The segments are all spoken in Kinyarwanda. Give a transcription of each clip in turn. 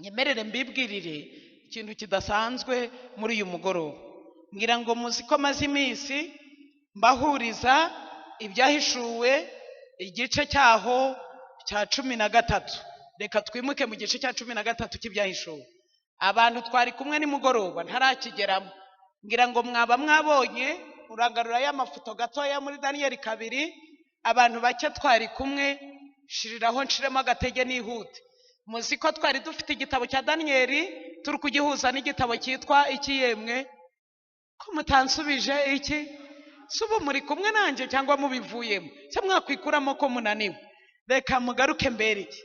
nyemerere mbibwirire ikintu kidasanzwe muri uyu mugoroba. Ngira ngo muzi ko maze iminsi mbahuriza ibyahishuwe igice cyaho cya 13. Reka twimuke mu gice cya 13 cy'ibyahishuwe. Abantu twari kumwe nimugoroba ntarakigeramo. Ngira ngo mwaba mwabonye urangarura y'amafoto gatoya muri Daniyeli 2. Abantu bake twari kumwe shiriraho nshiremo agatege nihute. Muzi ko twari dufite igitabo cya Daniyeli turi kugihuza n'igitabo cyitwa iki yemwe? Ko mutansubije iki? Subu muri kumwe nanjye cyangwa mubivuyemo? Se mwakwikuramo ko munaniwe? Reka mugaruke mbere iki.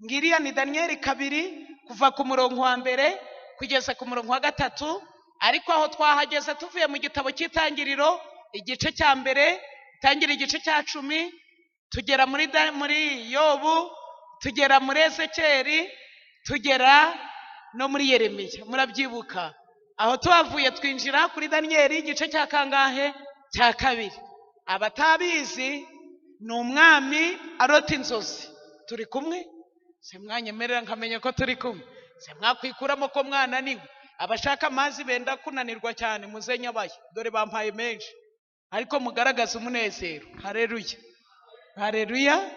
Ngiriya ni Daniyeli 2 kuva ku murongo wa mbere kugeza ku murongo wa 3. Ariko aho twahageze tuvuye mu gitabo cy'itangiriro igice cya mbere, tangira igice cya 10, tugera muri Yobu, tugera muri Ezekiyeli, tugera no muri Yeremiya. Murabyibuka aho tuhavuye twinjira kuri Daniyeli igice cya kangahe? Cya 2. Abatabizi ni umwami arota inzozi. Turi kumwe? Se mwanyemerera nkamenya ko turi kumwe? Se mwakwikuramo ko mwana niwe? Abashaka amazi benda kunanirwa cyane muzenya baye, dore bampaye menshi, ariko mugaragaza umunezero. Haleluya, haleluya.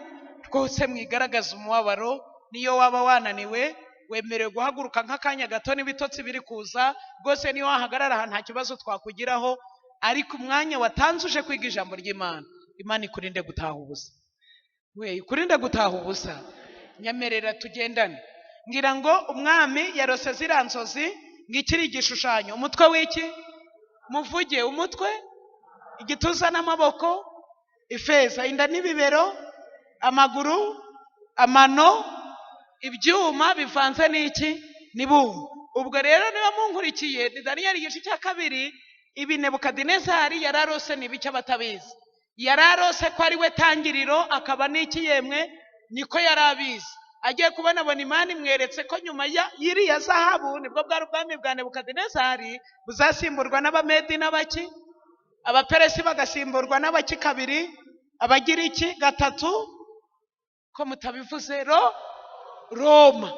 Rwose mwigaragaza umubabaro. Niyo waba wananiwe wemerewe guhaguruka nk'akanya gato n'ibitotsi biri kuza. Rwose niyo wahagarara aha nta kibazo twakugiraho, ariko umwanya watanzuje kwiga ijambo ry'Imana, Imana ikurinde gutaha ubusa. We ikurinde gutaha ubusa. Nyamerera tugendane. Ngira ngo umwami yarose ziranzozi ngikiri igishushanyo. Umutwe w'iki? Muvuge umutwe, igituza n'amaboko, ifeza, inda n'ibibero, amaguru, amano, ibyuma bivanze n'iki? N'ibumba. Ubwo rero niba munkurikiye ni Daniyeli igice cya 2. Ibi Nebukadinezari yararose n'ibiki abatabizi? Yararose ko ari we tangiriro akaba n'iki yemwe? Niko yarabizi. Agiye kubonabona Imana imweretse ko nyuma y'iriya zahabu nibwo bwari ubwami bwa Nebukadinezari buzasimburwa n'Abamedi n'abaki? Abaperesi bagasimburwa n'abaki 2, Abagiriki 3. Ko mutabivuze Roma.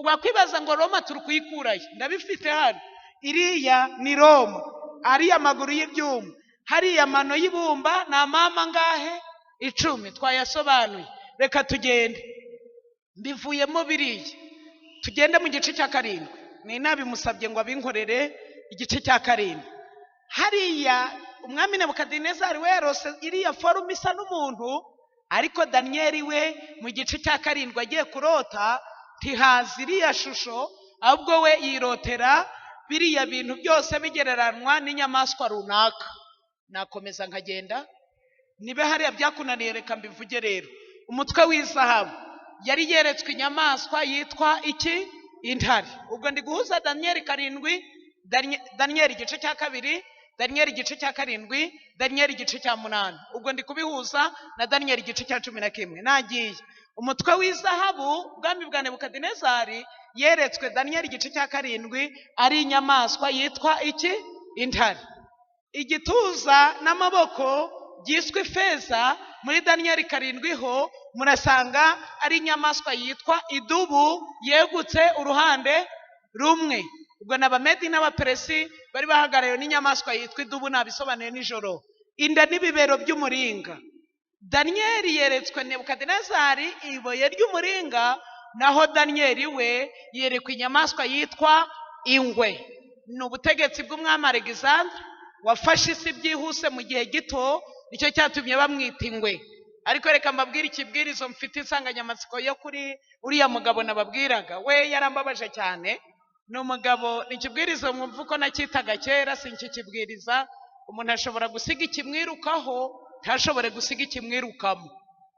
Wakwibaza ngo Roma turi kuyikurayo? Ndabifite hano. Iriya ni Roma. Ariya maguru y'ibyuma, hariya mano y'ibumba na mama ngahe? 10. Twayasobanuye. Reka tugende. Mbivuyemo biriya. Tugende mu gice cya 7. Ni nabimusabye ngo abinkorere igice cya 7. Hariya umwami Nebukadinezari we yarose iriya forume isa n'umuntu, ariko Daniyeli we mu gice cya 7 agiye kurota ntihazi iriya shusho, ahubwo we yirotera biriya bintu byose bigereranwa n'inyamaswa runaka. Nakomeza nkagenda. Nibe hariya byakunaniye reka mbivuge rero. Umutwe w'izahabu yari yeretswe inyamaswa yitwa iki? Intare. Ubwo ndi guhuza Daniyeli 7, Daniyeli igice cya 2, Daniyeli igice cya 7, Daniyeli igice cya 8. Ubwo ndi kubihuza na Daniyeli igice cya 11. Nagiye. Umutwe w'izahabu ubwami bwa Nebukadinezari yeretswe Daniyeli igice cya 7 ari inyamaswa yitwa iki? Intare. Igituza n'amaboko byiswe ifeza muri Daniyeli 7 ho murasanga ari inyamaswa yitwa idubu yegutse uruhande rumwe. Ubwo n'Abamedi n'Abaperesi bari bahagarayo n'inyamaswa yitwa idubu. Nabisobanuye nijoro. Inda n'ibibero by'umuringa. Daniyeli yeretswe Nebukadinezari iboye ry'umuringa, naho Daniyeli we yerekwa inyamaswa yitwa ingwe. Ni ubutegetsi bw'umwami Alexander wafashe isi byihuse mu gihe gito, nicyo cyatumye bamwita ingwe. Ariko reka mbabwire ikibwirizo mfite insanganyamatsiko yo kuri uriya mugabo nababwiraga. We yarambabaje cyane. Ni umugabo, ni ikibwirizo mwumva ko nacyitaga kera, sinkikibwiriza. Umuntu ashobora gusiga ikimwirukaho, ntashobore gusiga ikimwirukamo.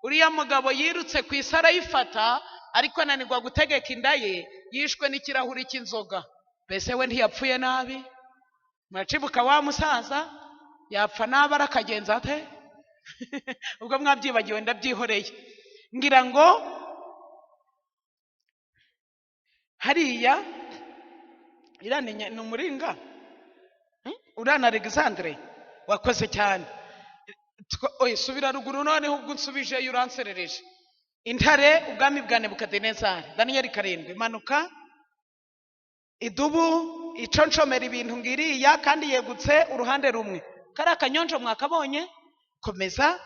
Uriya mugabo yirutse ku isi arayifata, ariko ananirwa gutegeka inda ye, yishwe n'ikirahuri cy'inzoga. Mbese we ntiyapfuye nabi? Mwacibuka wa musaza yapfa nabi arakagenza ate? Ubwo mwabyibagiwe ndabyihoreye. Ngira ngo hariya irane ni umuringa, urana Alexandre wakoze cyane. Oye subira ruguru noneho ubwo nsubije yuranserereje. Intare ubwami bwa Nebukadinezari. Daniyeli 7. Manuka idubu iconshomera ibintu ngiriya kandi yegutse uruhande rumwe. Kariya kanyonjo mwakabonye? Komeza.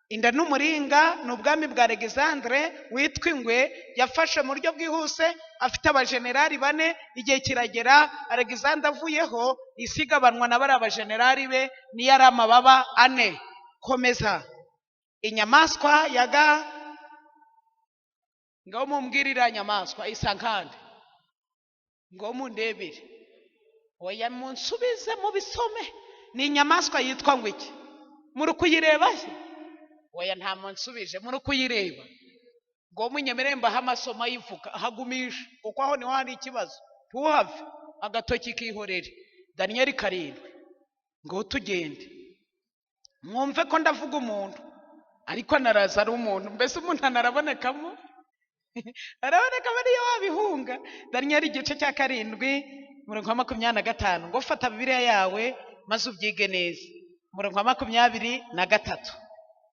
Inda n'umuringa ni ubwami bwa Alexandre witwa Ingwe, yafashe mu buryo bwihuse, afite abajenerali 4. Igihe kiragera Alexandre avuyeho, isi igabanwa na bari abajenerali be, niyo ari amababa 4. Komeza. Inyamaswa yaga ngo mumbwirira nyamaswa isa nkande ngo mundebere, oya munsubize mu bisome. Ni inyamaswa yitwa ngo iki? Muri kuyireba se? Oya nta munsubije, muri kuyireba. Ngo munyemere mbaha amasomo yivuga hagumisha, kuko aho niho hari ikibazo. Tuhave agatoki kihorere. Daniyeli 7. Ngo tugende mwumve ko ndavuga umuntu, ariko naraza ari umuntu. Mbese umuntu anarabonekamo araboneka bariyo wabihunga. Daniyeli igice cya 7 umurongo wa 25. Ngo fata Bibiliya yawe maze ubyige neza. Umurongo wa 23.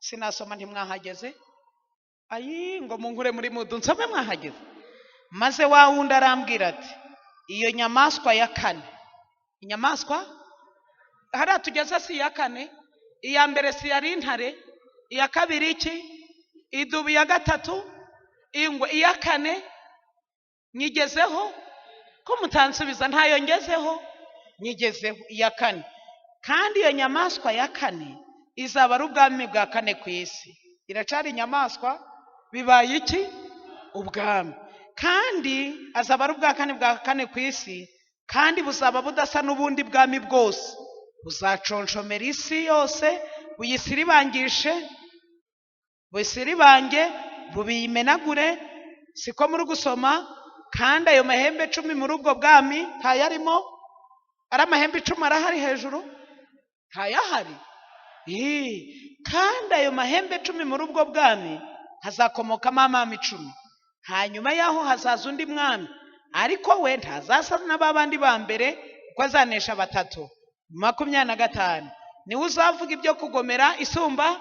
Sinasoma ntimwahageze? Ayi ngo munkure muri mudu nsome mwahageze. Maze wa wundi arambwira ati iyo nyamaswa ya 4. Inyamaswa hariya tugeze si ya 4. Iya mbere si yari intare, iya kabiri iki? Idubu, ya 3 ingwe, iya 4 nyigezeho ko mutansubiza? Ntayo ngezeho. Nyigezeho iya 4. Kandi iyo nyamaswa ya 4 izaba ari ubwami bwa 4 ku isi. Iracari inyamaswa, bibaye iki? Ubwami. Kandi azaba ari ubwa 4 ku isi, kandi buzaba budasa n'ubundi bwami bwose. Buzaconshomera isi yose, buyisiribangishe, busiribange, bubiyimenagure. Siko muri gusoma? Kandi ayo mahembe 10 muri ubwo bwami ntayarimo? Ari amahembe 10 arahari hejuru? Ntayahari. Kandi ayo mahembe 10 muri ubwo bwami hazakomokamo amami 10. Hanyuma yaho hazaza undi mwami, ariko we ntazasa n'ababandi ba mbere, kuko azanesha 3. 25. Niwe uzavuga ibyo kugomera isumba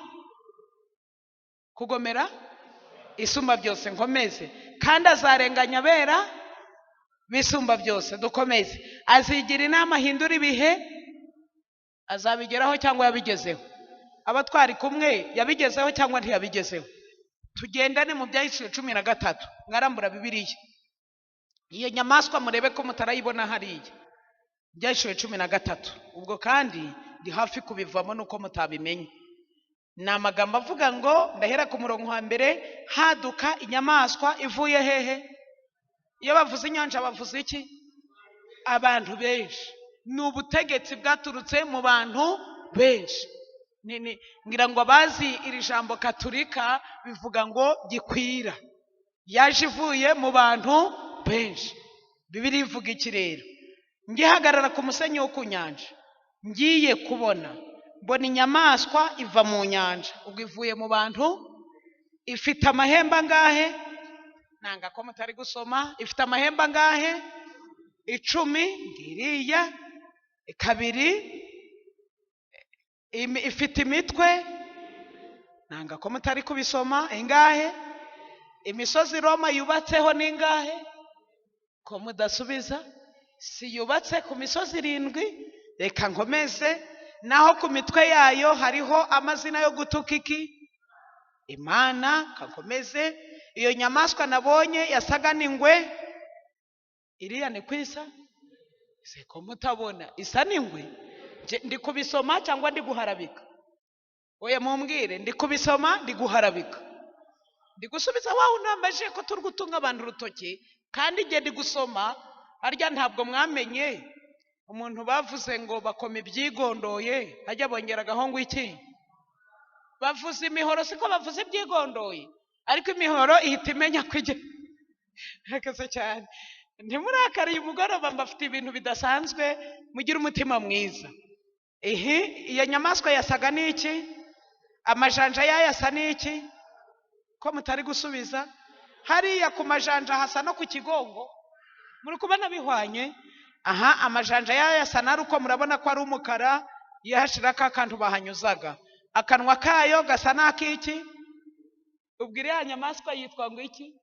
isumba byose. Nkomeze. Kandi azarenganya bera bisumba byose. Dukomeze. Azigira inama ahindura ibihe. Azabigeraho cyangwa yabigezeho? Abatwari kumwe yabigezeho cyangwa ntiyabigezeho? Tugendane mu Byahishuwe 13. Mwarambura Bibiliya. Iyo nyamaswa murebe ko mutarayibona hariya. Ibyahishuwe 13. Ubwo kandi ndi hafi kubivamo nuko mutabimenye. Ni amagambo avuga ngo, ndahera ku murongo wa mbere, haduka inyamaswa ivuye hehe? Iyo bavuze inyanja bavuze iki? Abantu benshi. Ni ubutegetsi bwaturutse mu bantu benshi. Ngira ngo abazi iri jambo Katolika bivuga ngo gikwira. Yaje ivuye mu bantu benshi. Bibiliya ivuga iki rero? Ngihagarara ku musenyi wo ku nyanja, ngiye kubona mbona inyamaswa iva mu nyanja. Ubwo ivuye mu bantu, ifite amahembe angahe? Nanga ko mutari gusoma. Ifite amahembe angahe? 10. Ngiriya 2. Ifite imitwe. Nanga ko mutari kubisoma. Ingahe? Imisozi Roma yubatseho ningahe? Ko mudasubiza? Si yubatse ku misozi 7. Reka nkomeze. Naho ku mitwe yayo hariho amazina yo gutuka iki? Imana. Kankomeze. Iyo nyamaswa nabonye yasaga n'ingwe. Iriya ni kwisa? Seko mutabona isa n'ingwe? Ndi kubisoma cyangwa ndi guharabika? Oya mumbwire, ndi kubisoma ndi guharabika? Ndi gusubiza wawe unambaje ko turi gutunga abantu urutoki, kandi igihe ndi gusoma harya ntabwo mwamenye umuntu bavuze ngo bakoma ibyigondoye, hajya bongeragaho ngo iki? Bavuze imihoro, siko bavuze ibyigondoye, ariko imihoro ihita imenya kujya. Hakaze cyane. Ntimurakariye umugoroba, mbafite ibintu bidasanzwe, mugira umutima mwiza. Iyo nyamaswa yasaga n'iki? Amajanja yayo asa n'iki? Ko mutari gusubiza? Hariya ku majanja hasa no ku kigongo. Muri kubona bihwanye? Amajanja yayo asa naruko murabona ko ari umukara, yahashira ka kantu bahanyuzaga. Akanwa kayo gasa n'akiki? Ubwire ya nyamaswa yitwa ngo iki?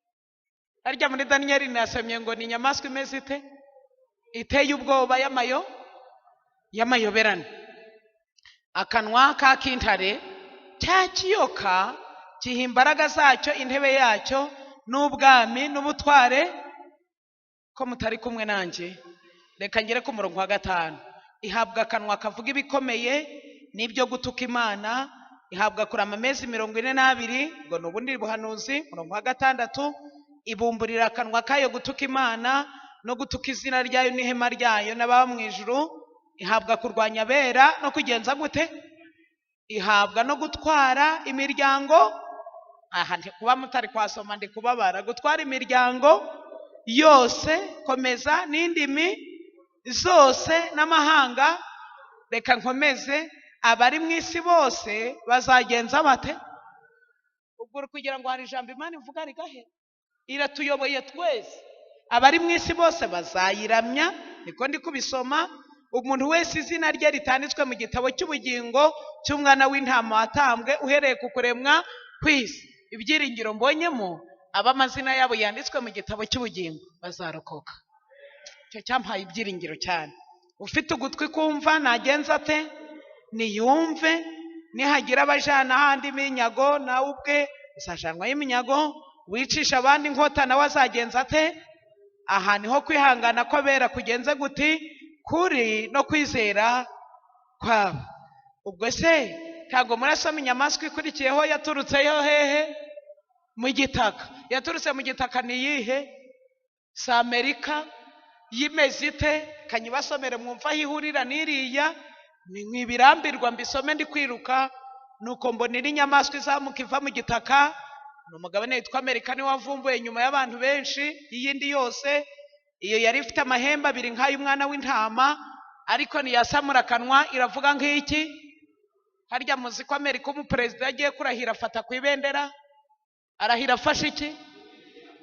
Harya muri Daniyeli nasomye ngo ni inyamaswa imeze ite? iteye ubwoba y'amayoberane. Akanwa ka k'intare cya kiyoka giha imbaraga zacyo, intebe yacyo n'ubwami n'ubutware. Ko mutari kumwe nanjye, reka ngere ku murongo wa 5. Ihabwa akanwa kavuga ibikomeye n'ibyo gutuka Imana, ihabwa kurama amezi 42, ngo n'ubundi buhanuzi. Murongo wa 6, ibumburira akanwa kayo gutuka Imana no gutuka izina ryayo n'ihema ryayo n'ababa mu ijuru. Ihabwa kurwanya abera no kugenza gute? Ihabwa no gutwara imiryango. Aha kuba mutari kwasoma ndi kubabara. Gutwara imiryango yose, komeza, n'indimi zose n'amahanga. Reka nkomeze, abari mu isi bose bazagenza bate? Ubwo kugira ngo hari ijambo Imana ivuga rigahe, iratuyoboye twese. Abari mu isi bose bazayiramya, niko ndi kubisoma. Umuntu wese izina rye ritanditswe mu gitabo cy'ubugingo cy'umwana w'intama watambwe uhereye ku kuremwa kw'isi. Ibyiringiro mbonyemo, abamazina yabo yanditswe mu gitabo cy'ubugingo bazarokoka. Cyo cyampaye ibyiringiro cyane. Ufite ugutwi kumva nagenza ate? Niyumve. Nihagira abajana ahandi iminyago, nawe ubwe uzajanwaho iminyago. Wicisha abandi inkota, nawe azagenza ate? Aha niho kwihangana kw'abera kugenze guti? Kuri no kwizera kwabo. Ubwo se ntabwo murasoma inyamaswa ikurikiyeho yaturutseyo hehe? Mu gitaka. Yaturutse mu gitaka ni iyihe? Si Amerika. Yimeze ite? Kanyibasomere mwumva aho ihurira n'iriya. Mwibirambirwa mbisome ndi kwiruka. Nuko mbonera inyamaswa izamuka iva mu gitaka. Ni umugabane witwa Amerika, niwe wavumbuye nyuma y'abantu benshi iyindi yose. Iyo yari ifite amahembe 2 nk'ay'umwana w'intama, ariko ntiyasamura akanwa. Iravuga nk'iki? Harya muzi ko Amerika umuperezida yagiye kurahira afata ku ibendera? Arahira afashe iki?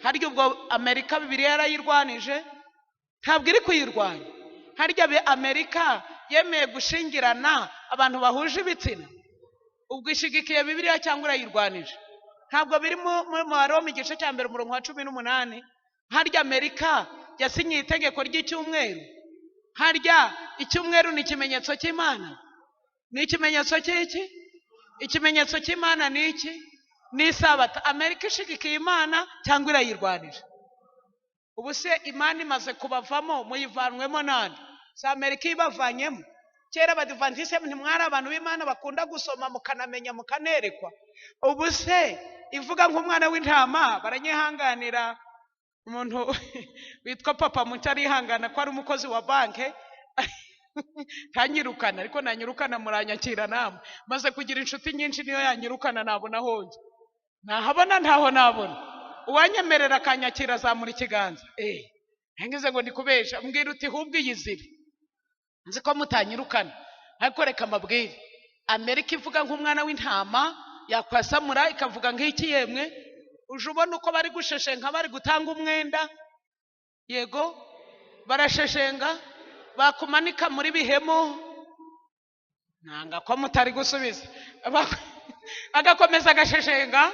Harya ubwo Amerika Bibiliya yarayirwanije? Ntabwo iri kuyirwanya. Harya Amerika yemeye gushingirana abantu bahuje ibitsina? Ubwo ishigikiye Bibiliya cyangwa irayirwanije? Ntabwo biri mu Waroma igice cya 1 umurongo wa 18. Harya Amerika yasinyiye itegeko ry'icyumweru? Harya icyumweru ni ikimenyetso cy'Imana? Ni ikimenyetso cy'iki? Ikimenyetso cy'Imana ni iki? Ni Isabato. Amerika ishigikiye Imana cyangwa irayirwanije? Ubu se Imana imaze kubavamo, muyivanwemo nande? Si Amerika ibavanyemo? Kera Abadventiste ntimwari abantu b'Imana bakunda gusoma mukanamenya mukanerekwa? Ubu se ivuga nk'umwana w'intama baranyihanganira. Umuntu witwa Papa Mutari ihangana ko ari umukozi wa banke kanyirukana, ariko nanyirukana muranyakira namwe. Maze kugira inshuti nyinshi niyo yanyirukana nabona honje. Nahabona ntaho nabona. Uwanyemerera akanyakira azamura ikiganza. Ngize ngo ndikubesha, mbwira uti hubwe yizire. Nzi ko mutanyirukana. Ariko reka mabwire, Amerika ivuga nk'umwana w'intama yakwasamura ikavuga nk'iki yemwe? Uje ubona uko bari gusheshenga, bari gutanga umwenda? Yego barasheshenga, bakumanika muri bihemo. Nanga ko mutari gusubiza. Agakomeza agasheshenga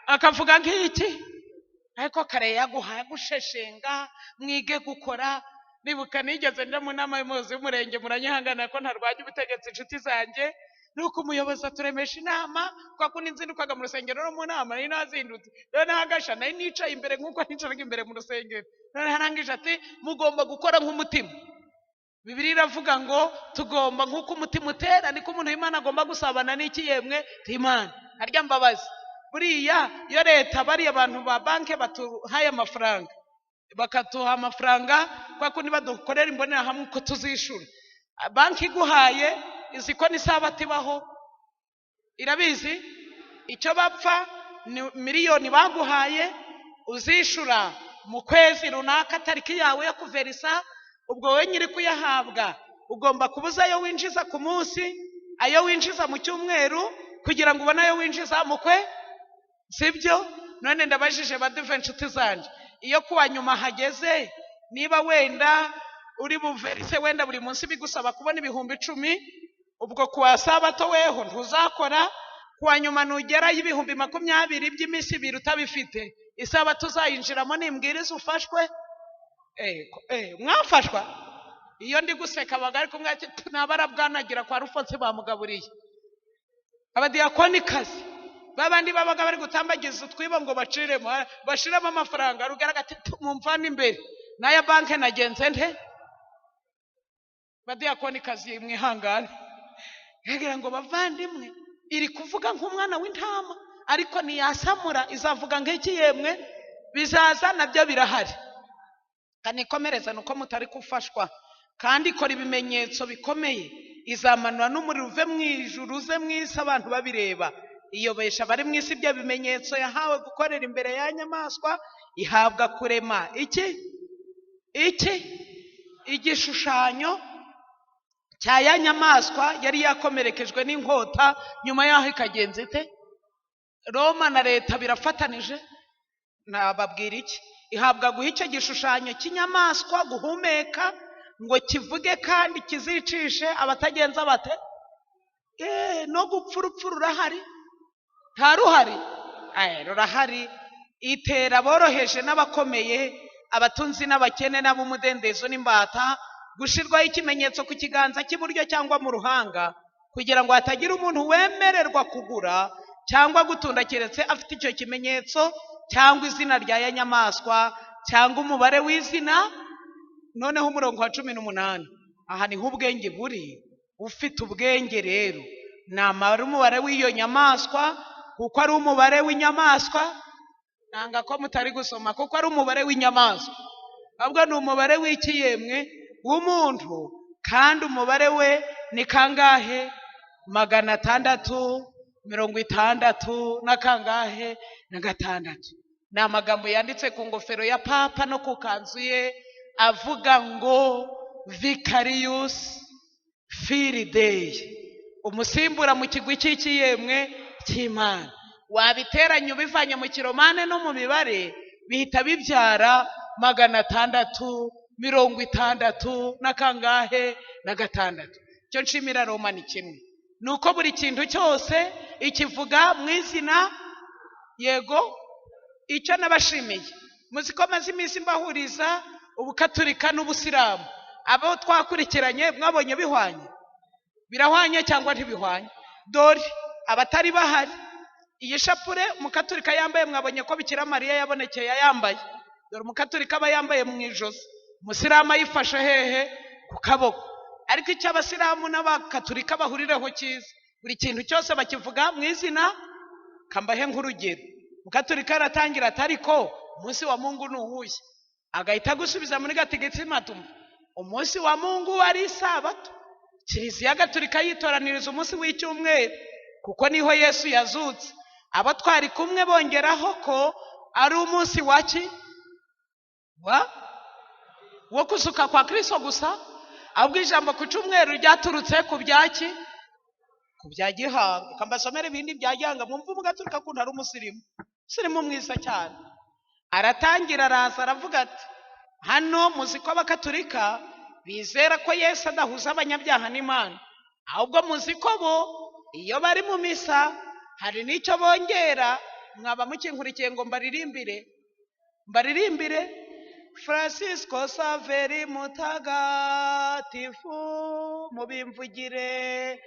akavuga nk'iki? Ariko kare yaguhaye gusheshenga, mwige gukora. Nibuka nigeze nje mu nama y'umuyobozi w'umurenge, muranyihangana ko ntarwanya ubutegetsi inshuti zanjye. Nuko umuyobozi aturemesha inama, kwa kundi nzindukaga mu rusengero no mu nama nari nazindutse. None hagasha nari nicaye imbere nk'uko nicaraga imbere mu rusengero. None harangije ati mugomba gukora nk'umutima. Bibiliya iravuga ngo tugomba nk'uko umutima utera niko umuntu w'Imana agomba gusabana n'iki yemwe? Imana. Harya mbabazi. Buriya iyo leta bari abantu ba banke batuhaye amafaranga, bakatuha amafaranga kwa kundi badukorera imbonera hamwe uko tuzishura. Banki iguhaye izi ko n'Isabato ibaho? Irabizi? Icyo bapfa ni miliyoni baguhaye uzishura mu kwezi runaka tariki yawe yo kuverisa. Ubwo we nyiri kuyahabwa ugomba kubuza ayo winjiza ku munsi, ayo winjiza mu cyumweru, kugira ngo ubone ayo winjiza mu kwe. Sibyo? None ndabajije badeve inshuti zanje, iyo kuwa nyuma hageze, niba wenda uri buverise wenda buri munsi bigusaba kubona 10,000, ubwo kuwa Sabato weho ntuzakora. Kuwa nyuma nugera y'ibihumbi 20 by'iminsi 2 utabifite, Isabato uzayinjiramo nimbwiriza ufashwe. Mwafashwa? iyo ndi guseka bagari kumwe ati nabarabwanagira kwa Rufonse bamugaburiye. Abadiyakonikazi babandi babaga bari gutambagiza utwibo ngo bashiremo amafaranga rugaragati mumvana imbere naya banke nagenze nte. Badiyakonikazi mwihangane yagira ngo bavandimwe iri kuvuga nk'umwana w'intama ariko niyasamura izavuga nk'iki yemwe bizaza nabyo birahari. Kanikomereza nuko mutari kufashwa kandi ikora ibimenyetso bikomeye, izamanura n'umuriro uve mu ijuru uze mu isi abantu babireba. Iyobesha bari mu isi ibyo bimenyetso yahawe gukorera imbere ya nyamaswa, ihabwa kurema igishushanyo cya ya nyamaswa yari yakomerekejwe n'inkota, nyuma yaho ikagenza ite. Roma na leta birafatanije, nababwira iki? Ihabwa guha icyo gishushanyo cy'inyamaswa guhumeka ngo kivuge kandi kizicishe abatagenza bate. No gupfa urupfu rurahari, nta ruhari? Rurahari. Itera aboroheje n'abakomeye, abatunzi n'abakene n'ab'umudendezo n'imbata, gushirwaho ikimenyetso ku kiganza cy'iburyo cyangwa mu ruhanga, kugira ngo hatagira umuntu wemererwa kugura cyangwa gutunda keretse afite icyo kimenyetso cyangwa izina rya ya nyamaswa cyangwa umubare w'izina. Noneho umurongo wa 18, aha niho ubwenge buri. Ufite ubwenge rero namara umubare w'iyo nyamaswa, kuko ari umubare w'inyamaswa. Nanga ko mutari gusoma, kuko ari umubare w'inyamaswa, ahubwo ni umubare w'iki yemwe? W'umuntu. Kandi umubare we ni kangahe? 666 na kangahe? Na 6. Ni amagambo yanditse ku ngofero ya papa no ku kanzu ye avuga ngo Vicarius Filii, umusimbura mu kigwi cy'iki yemwe cy'Imana. Wabiteranya ubivanye mu kiromane no mu mibare bihita bibyara 666 na kangahe? Na 6. Cyo nshimira Roma ni kimwe, nuko buri kintu cyose ikivuga mu izina. Yego, icyo nabashimiye muziko maze iminsi mbahuriza ubukatolika n'ubusilamu, abo twakurikiranye mwabonye bihwanye? Birahwanye cyangwa ntibihwanye? Dore abatari bahari, iyi shapure umukatolika yambaye mwabonye ko Bikira Mariya yabonekeye yambaye. Dore umukatolika aba yambaye mu ijosi, umusilamu ayifashe hehe? Ku kaboko. Ariko icyo abasilamu n'abakatolika bahuriraho cyiza, buri kintu cyose bakivuga mu izina. Kambahe nk'urugero, umukatolika aratangira atariko umunsi wa Mungu ni uwuhe, agahita gusubiza muri gatigisimatum umunsi wa Mungu wari Isabato. Kiliziya Gatolika yitoraniriza umunsi w'icyumweru kuko niho Yesu yazutse. Abo twari kumwe bongeraho ko ari umunsi waki wo kuzuka kwa Kristo gusa, ahubwo ijambo ku cyumweru ryaturutse ku byaki? Ku bya Gihanga. Kambasomere ibindi bya Gihanga mwumva umugatolika kuntu ari umusirimu mwiza cyane. Aratangira araza aravuga ati, hano muziko abakatolika bizera ko Yesu adahuza abanyabyaha n'Imana, ahubwo muziko bo iyo bari mu misa hari n'icyo bongera. Mwaba mukinkurikiye ngo mbaririmbire Francisco Saveri mutagatifu, mubimvugire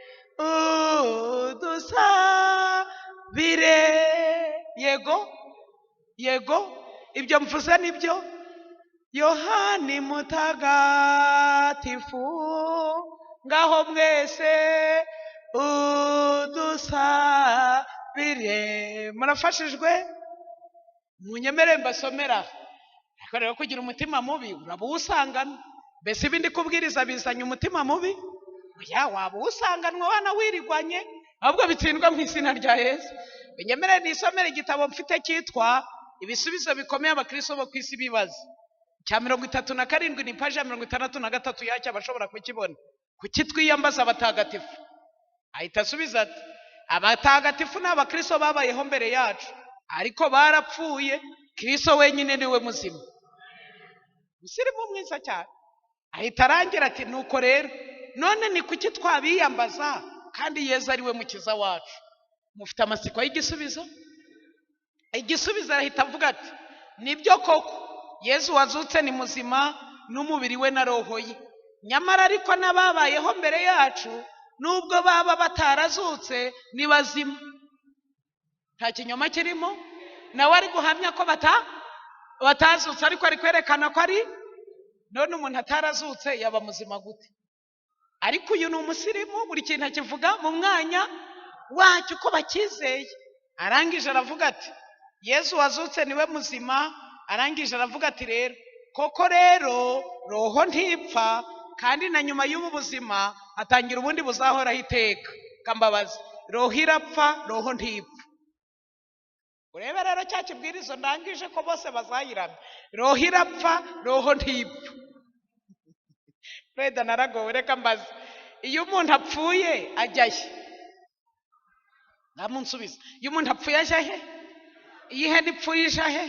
udusabire. Yego, ibyo mvuze nibyo. Yohani mutagatifu, ngaho mwese udusabire. Murafashijwe? Munyemere mbasomera. Rero kugira umutima mubi urabuwusangana. Mbese ibindi kubwiriza bizanye umutima mubi? Oya, waba uwusanganwa wana wirigwanye, ahubwo bitsindwa mu izina rya Yesu. Munyemere nisomere igitabo mfite cyitwa Ibisubizo bikomeye abakristo bo kwisi bibaza, cya 37 ni paji ya 63 yacyo abashobora kukibona. Kuki twiyambaza abatagatifu? Ahita asubiza ati, abatagatifu n'abakristo babayeho mbere yacu ariko barapfuye, Kristo wenyine niwe muzima. Musirimu mwiza cyane. Ahita arangira ati, nuko rero none ni kuki twabiyambaza kandi Yesu ari we mukiza wacu? Mufite amasiko y'igisubizo? Igisubizo arahita avuga ati, nibyo koko Yesu wazutse ni muzima n'umubiri we na roho ye, nyamara ariko n'ababayeho mbere yacu nubwo baba batarazutse ni bazima. Nta kinyoma kirimo. Nawe ari guhamya ko batazutse, ariko ari kwerekana ko ari none umuntu atarazutse yaba muzima gute? Ariko uyu ni umusirimu, buri kintu akivuga mu mwanya wacyo uko bakizeye. Arangije aravuga ati Yesu wazutse niwe muzima. Arangije aravuga ati rero koko rero roho ntipfa, kandi na nyuma y'ubu buzima hatangira ubundi buzahoraho iteka. Kambabazi, roho irapfa, roho ntipfa. Urebe rero cya kibwirizo ndangije ko bose bazayiramya. Roho irapfa, roho ntipfa. Reda naragowe, reka mbaze, iyo umuntu apfuye ajyahe? Namunsubiza, iyo umuntu apfuye ajyahe? Iyo ihene ipfuye ijahe?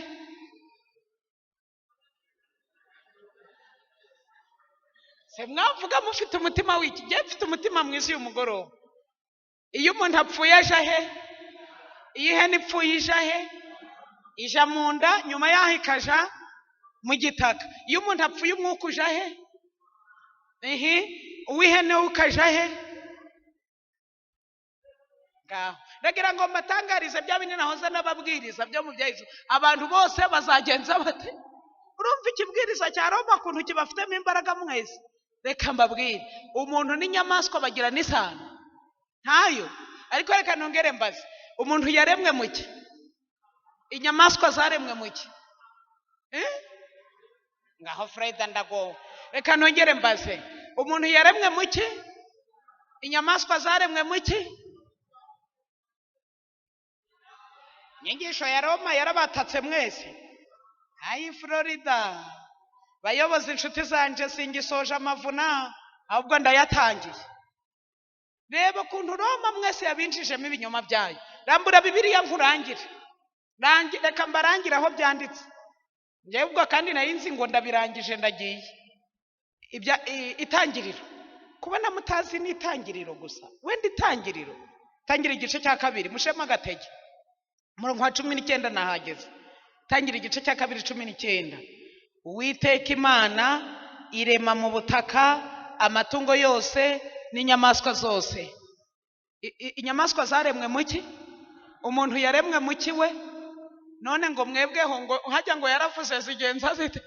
Se mwavuga mufite umutima w'iki? Jye mfite umutima mwiza uyu mugoroba. Iyo umuntu apfuye ajahe? Iyo ihene ipfuye ijahe? Ija mu nda, nyuma yaho ikaja mu gitaka. Iyo umuntu apfuye umwuka ujahe? Uw'ihene ukajahe? Ngaho ndagira ngo mbatangarize bya binini nahoze n'ababwiriza byo mu Byahish. Abantu bose bazagenza bate? Urumva ikibwiriza cya Roma kuntu kibafitemo imbaraga mwese. Reka mbabwire, umuntu n'inyamaswa bagira n'isano ntayo. Ariko reka nongere mbaze, umuntu yaremwe mu ki? Inyamaswa zaremwe mu ki? Ngaho Freda ndago. Reka nongere mbaze, umuntu yaremwe mu ki? Inyamaswa zaremwe mu ki? Inyigisho ya Roma yarabatatse mwese. Ayi Florida, bayobozi inshuti zanje singisoje amavuna, ahubwo ndayatangiye. Reba kuntu Roma mwese yabinjijemo ibinyoma byayo. Rambura Bibiliya nkurangire. Reka mbarangire aho byanditse. Njyewe ubwo kandi nayinzi ngo ndabirangije ndagiye. Itangiriro. Kubona mutazi ni itangiriro gusa. Wenda itangiriro. Tangira igice cya 2, mushema agatege. Murongo wa 19 nahageze. Tangira igice cya 2 19. Uwiteka Imana irema mu butaka amatungo yose n'inyamaswa zose. Inyamaswa zaremwe mu ki? Umuntu yaremwe mu ki we? None ngo mwebweho ngo hajya ngo yaravuze zigenza zite?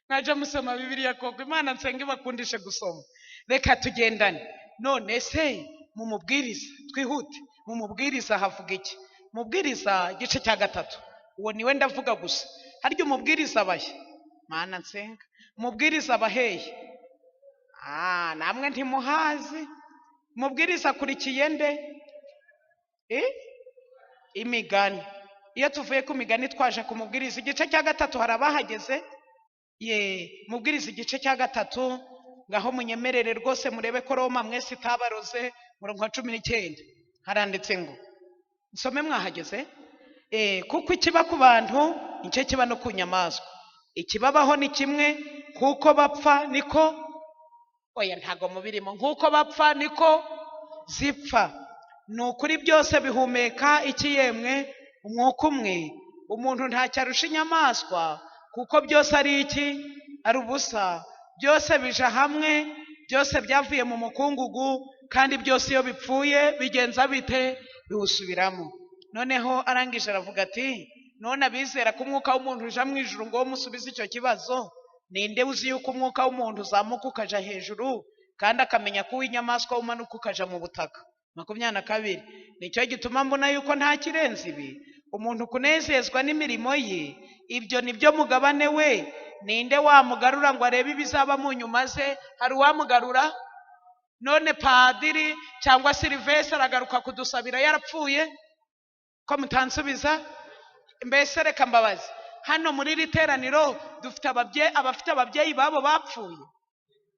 Naje musoma Bibiliya koko, Imana nsenga bakundishe gusoma. Reka tugendane. None se mu Mubwiriza, twihute, mu Mubwiriza havuga iki? Mubwiriza igice cya 3. Uwo niwe ndavuga gusa. Harya Umubwiriza abahe? Mana nsenga. Umubwiriza abaheye? Namwe ntimuhazi. Umubwiriza akurikiye nde? Imigani. Iyo tuvuye ku migani twaje ku Mubwiriza igice cya 3 harabahageze. Mubwiriza igice cya 3, ngaho munyemerere rwose murebe ko Roma mwese itabaroze. Murongo wa 19 haranditse ngo nsome mwahageze. Kuko ikiba ku bantu nicyo kiba no ku nyamaswa. Ikibabaho ni kimwe, kuko bapfa niko, oya ntago mubirimo, nkuko bapfa niko zipfa. Nukuri byose bihumeka iki yemwe? Umwuka umwe. Umuntu ntacyarusha inyamaswa, kuko byose ari iki? Ari ubusa. Byose bija hamwe, byose byavuye mu mukungugu, kandi byose iyo bipfuye bigenza bite? Biwusubiramo. Noneho arangije aravuga ati none abizera ko umwuka w'umuntu uja mu ijuru ngo musubize icyo kibazo, ninde uzi yuko umwuka w'umuntu uzamuka ukaja hejuru, kandi akamenya ko uw'inyamaswa umanuka ukaja mu butaka? 22. Nicyo gituma mbona yuko nta kirenze ibi. Umuntu kunezezwa n'imirimo ye, ibyo nibyo mugabane we. Ninde wamugarura ngo arebe ibizaba mu nyuma ze? Hari uwamugarura? None padiri cyangwa Silvestre aragaruka kudusabira yarapfuye? Ko mutansubiza? Mbese reka mbabazi, hano muri iri teraniro dufite abafite ababyeyi babo bapfuye?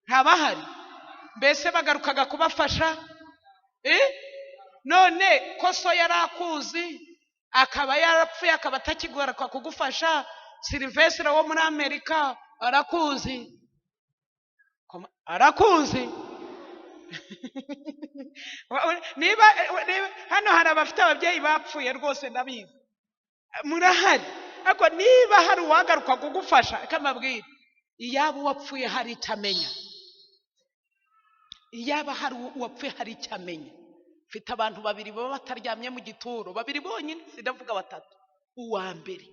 Ntabahari? Mbese bagarukaga kubafasha? None ko so yarakuzi akaba yarapfuye akaba atakigoreka kugufasha, Silvestre wo muri Amerika arakuzi? Arakuzi? niba hano hari abafite ababyeyi bapfuye rwose ndabizi murahari. Ariko niba hari uwagaruka kugufasha kamabwira, iyabo wapfuye hari itamenya. iyaba hari uwapfuye hari icyamenya. Mfite abantu babiri baba bataryamye mu gituro, babiri bonyine, sidavuga batatu. Uwa mbere,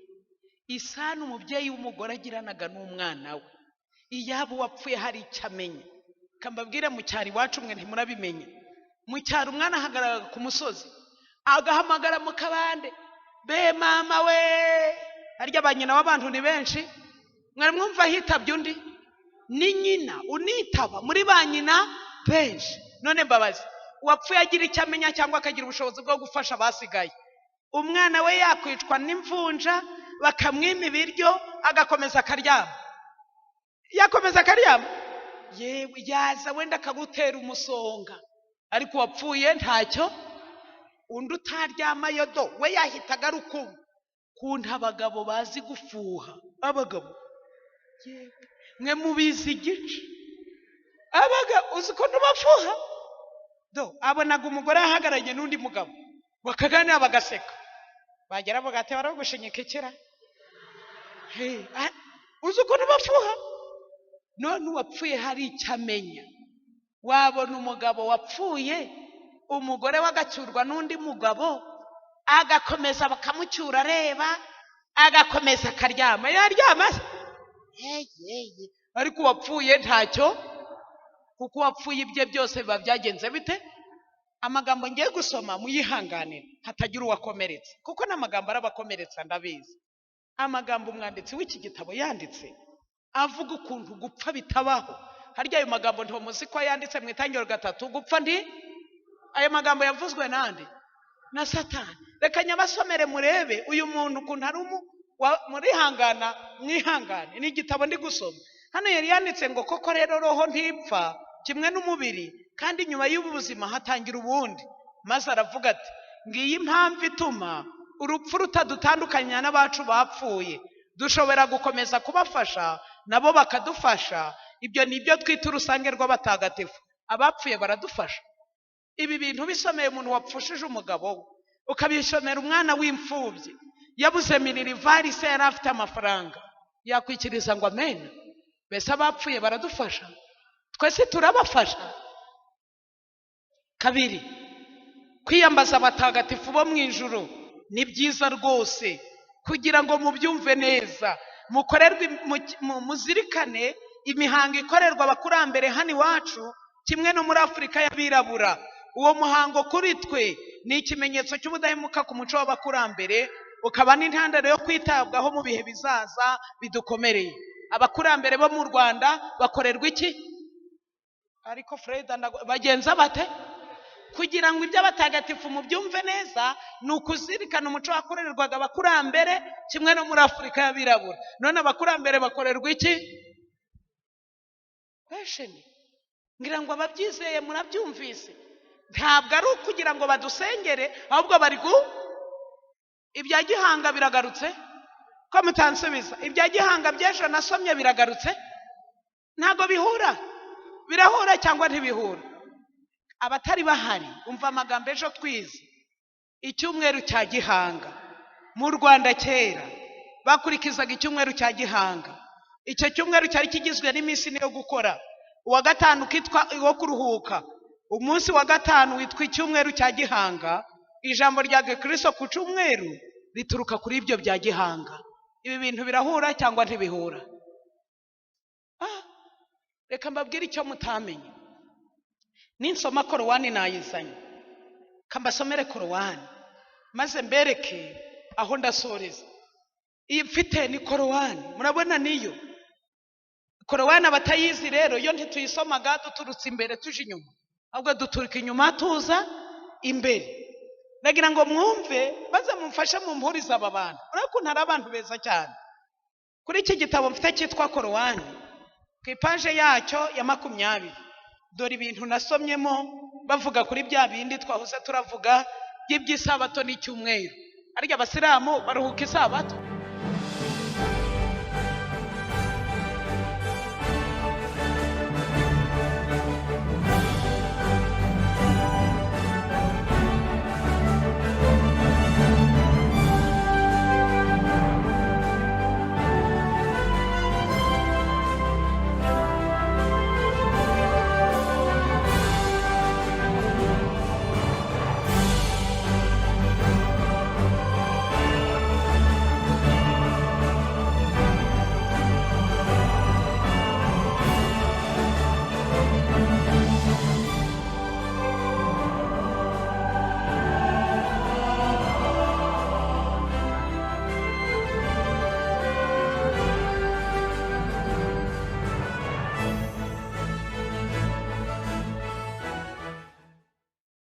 isano umubyeyi w'umugore agiranaga n'umwana we, iyaba uwapfuye hari icyamenya. Kambabwire mu cyari iwacu mwe ntimurabimenya. Mu cyaro umwana ahagarara ku musozi agahamagara mu kabande, be mama we, harya abanyina w'abantu ni benshi, mwari mwumva hitabye undi ni nyina unitaba muri ba nyina benshi. None mbabazi, uwapfuye agira icyamenya cyangwa akagira ubushobozi bwo gufasha abasigaye? Umwana we yakwicwa n'imvunja bakamwima ibiryo agakomeza akaryama, yakomeza akaryama, yewe yaza wenda akagutera umusonga, ariko uwapfuye ntacyo. Undi utaryama yodo we yahitaga rukubu. Kunta abagabo bazi gufuha, abagabo yewe mwe mubizi Igice, abagabo uzi ko ntubafuha do. Abonaga umugore ahagaranye n'undi mugabo bakaganira bagaseka, bagera bagate baragushinyikira. Uzi ko ntubafuha. None uwapfuye hari icyamenya. Wabona umugabo wapfuye, umugore wagacyurwa n'undi mugabo, agakomeza bakamucyura areba, agakomeza akaryama, yaryama ariko uwapfuye ntacyo, kuko uwapfuye ibye byose biba byagenze bite. Amagambo ngiye gusoma muyihanganire hatagira uwakomeretse, kuko n'amagambo arabakomeretsa ndabizi. Amagambo umwanditsi w'iki gitabo yanditse avuga ukuntu gupfa bitabaho. Harya ayo magambo nto muzi ko yanditse mu Itangiriro 3, gupfa ndi. Ayo magambo yavuzwe nande? Na Satani. Reka nyabasomere murebe uyu muntu ukuntu ari muri hangana, mwihangane, ni igitabo ndi gusoma. Hano yari yanditse ngo koko rero roho ntipfa kimwe n'umubiri, kandi nyuma y'ubu buzima hatangira ubundi. Maze aravuga ati, ngiyi impamvu ituma urupfu rutadutandukanya n'abacu bapfuye, dushobora gukomeza kubafasha nabo bakadufasha. Ibyo nibyo twita urusange rw'abatagatifu, abapfuye baradufasha. Ibi bintu bisomeye umuntu wapfushije umugabo we, ukabishomera umwana w'imfubyi yabuze minerivari, se yari afite amafaranga, yakwikiriza ngo amen. Bese abapfuye baradufasha, twese turabafasha. Kabiri, kwiyambaza abatagatifu bo mu ijuru ni byiza rwose, kugira ngo mubyumve neza, mukorerwe muzirikane imihango ikorerwa abakurambere hano iwacu, kimwe no muri Afurika y'abirabura. Uwo muhango kuri twe ni ikimenyetso cy'ubudahemuka ku muco w'abakurambere, ukaba n'intandaro yo kwitabwaho mu bihe bizaza bidukomereye. Abakurambere bo mu Rwanda bakorerwa iki? Ariko Fred bagenza bate? Kugira ngo ibyo abatagatifu mubyumve neza, ni ukuzirikana umuco wakorerwaga abakurambere kimwe no muri Afurika y'abirabura. None abakurambere bakorerwa iki? Kwesheni ngira ngo ababyizeye murabyumvise. Ntabwo ari ukugira ngo badusengere, ahubwo bari ibya gihanga biragarutse ko mutansubiza. Ibya gihanga by'ejo nasomye biragarutse, ntago bihura. Birahura cyangwa ntibihura? Abatari bahari umva amagambo ejo twize. Icyumweru cya gihanga mu Rwanda kera bakurikizaga icyumweru cya gihanga. Icyo cyumweru cyari kigizwe n'iminsi yo gukora. Uwa gatanu kitwa wo kuruhuka. Umunsi wa gatanu witwa icyumweru cya gihanga. Ijambo rya Kristo ku cyumweru rituruka kuri ibyo bya gihanga. Ibi bintu birahura cyangwa ntibihura? Reka mbabwire icyo mutamenye. Ninsoma korowani nayizanye, kambasomere korowani maze mbereke aho ndasoreza. Iyi mfite ni korowani, murabona niyo korowani. Abatayizi rero yo ntituyisomaga duturutse imbere tuje inyuma, ahubwo duturuka inyuma tuza imbere. Nagira ngo mwumve maze mumfashe mumpuriza aba bantu. Urakuntu ari abantu beza cyane. Kuri iki gitabo mfite cyitwa korowani, ku ipaje yacyo ya 20, dore ibintu nasomyemo bavuga kuri bya bindi twahoze turavuga by'iby'isabato n'icyumweru. Arya abasilamu baruhuka isabato.